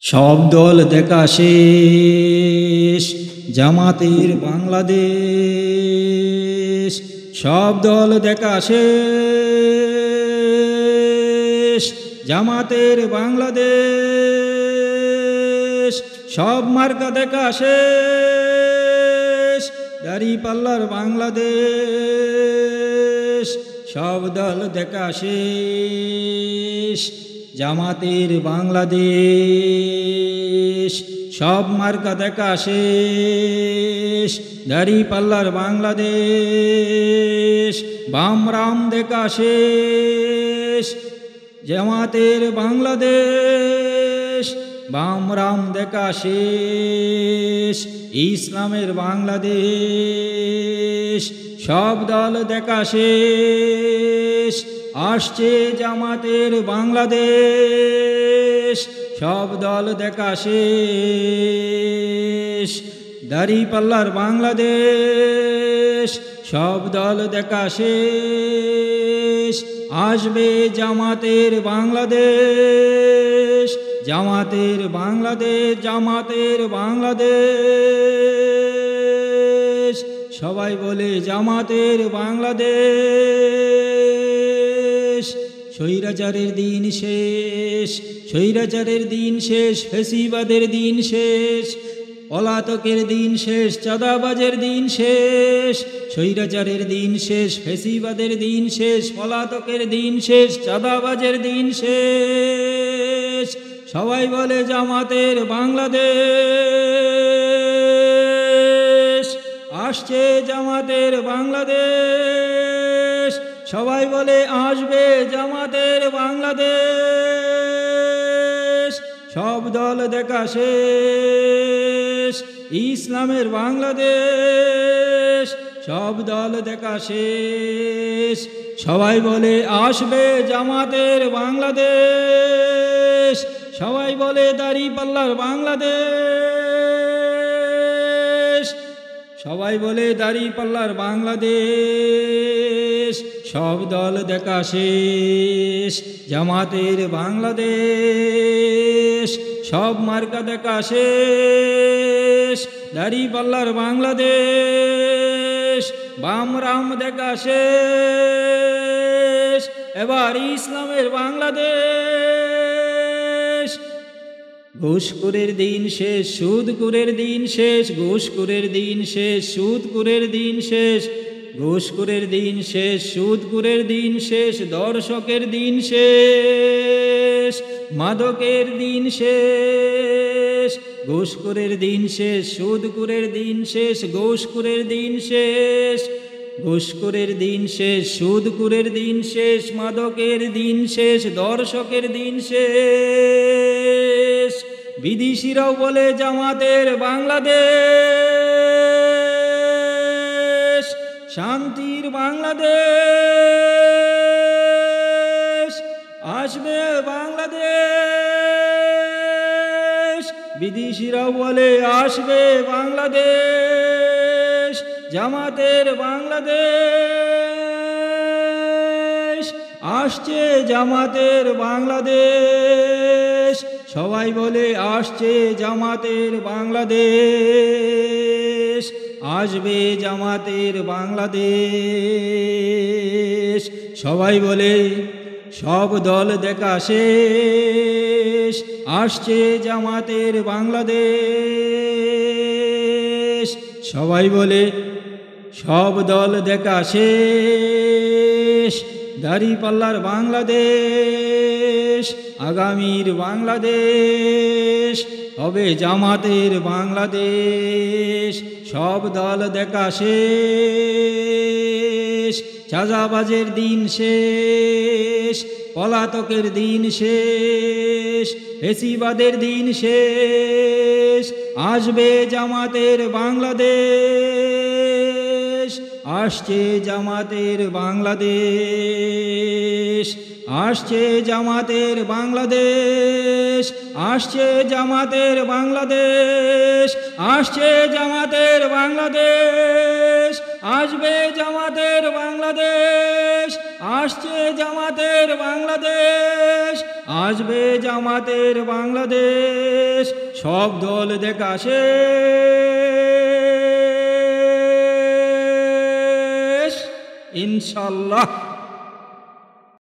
সব দল দেখা শেষ, জামাতের বাংলাদেশ। সব দল দেখা শেষ, জামাতের বাংলাদেশ। সব মার্কা দেখা শেষ, দাঁড়িপাল্লার বাংলাদেশ। সব দল দেখা শেষ, জামাতের বাংলাদেশ। সব মার্কা দেখা শেষ, দাঁড়িপাল্লার বাংলাদেশ। বাম রাম দেখা শেষ, জামাতের বাংলাদেশ। বাম রাম দেখা শেষ, ইসলামের বাংলাদেশ। সব দল দেখা শেষ, আসছে জামাতের বাংলাদেশ। সব দল দেখা শেষ, দাঁড়িপাল্লার বাংলাদেশ। সব দল দেখা শেষ, আসবে জামাতের বাংলাদেশ। জামাতের বাংলাদেশ, জামাতের বাংলাদেশ। সবাই বলে জামাতের বাংলাদেশ। স্বৈরাচারের দিন শেষ, স্বৈরাচারের দিন শেষ, ফ্যাসিবাদের দিন শেষ, পলাতকের দিন শেষ, চাঁদাবাজের দিন শেষ। স্বৈরাচারের দিন শেষ, ফ্যাসিবাদের দিন শেষ, পলাতকের দিন শেষ, চাঁদাবাজের দিন শেষ। সবাই বলে জামাতের বাংলাদেশ। আসছে জামাতের বাংলাদেশ। সবাই বলে আসবে জামাতের বাংলাদেশ। সব দল দেখা শেষ, ইসলামের বাংলাদেশ। সব দল দেখা শেষ, সবাই বলে আসবে জামাতের বাংলাদেশ। সবাই বলে দাঁড়িপাল্লার বাংলাদেশ। সবাই বলে দাঁড়িপাল্লার বাংলাদেশ। সব দল দেখা শেষ, জামাতের বাংলাদেশ। সব মার্কা দেখা শেষ, দাঁড়িপাল্লার বাংলাদেশ। বাম রাম দেখা শেষ, এবার ইসলামের বাংলাদেশ। ঘুষখোরের দিন শেষ, সুদখোরের দিন শেষ, ঘুষখোরের দিন শেষ, সুদখোরের দিন শেষ। ঘুষখোরের দিন শেষ, সুদখোরের দিন শেষ, দর্শকের দিন শেষ, মাদকের দিন শেষ। ঘুষখোরের দিন শেষ, সুদখোরের দিন শেষ, ঘুষখোরের দিন শেষ। ঘুষখোরের দিন শেষ, সুদখোরের দিন শেষ, মাদকের দিন শেষ, দর্শকের দিন শেষ। বিদেশিরাও বলে জামাতের বাংলাদেশ। শান্তির বাংলাদেশ, আসবে বাংলাদেশ। বিদেশিরাও বলে আসবে বাংলাদেশ, জামাতের বাংলাদেশ। আসছে জামাতের বাংলাদেশ। সবাই বলে আসছে জামাতের বাংলাদেশ। আসবে জামাতের বাংলাদেশ। সবাই বলে সব দল দেখা শেষ, আসছে জামাতের বাংলাদেশ। সবাই বলে সব দল দেখা শেষ, দাঁড়িপাল্লার বাংলাদেশ। আগামীর বাংলাদেশ হবে জামাতের বাংলাদেশ। সব দল দেখা শেষ, চাঁদাবাজের দিন শেষ, পলাতকের দিন শেষ, ফ্যাসিবাদের দিন শেষ। আসবে জামাতের বাংলাদেশ। আসছে জামাতের বাংলাদেশ। আসছে জামাতের বাংলাদেশ। আসছে জামাতের বাংলাদেশ। আসছে জামাতের বাংলাদেশ। আসবে জামাতের বাংলাদেশ। আসছে জামাতের বাংলাদেশ। আসবে জামাতের বাংলাদেশ, সব দল দেখা শেষ ইনশাল্লাহ।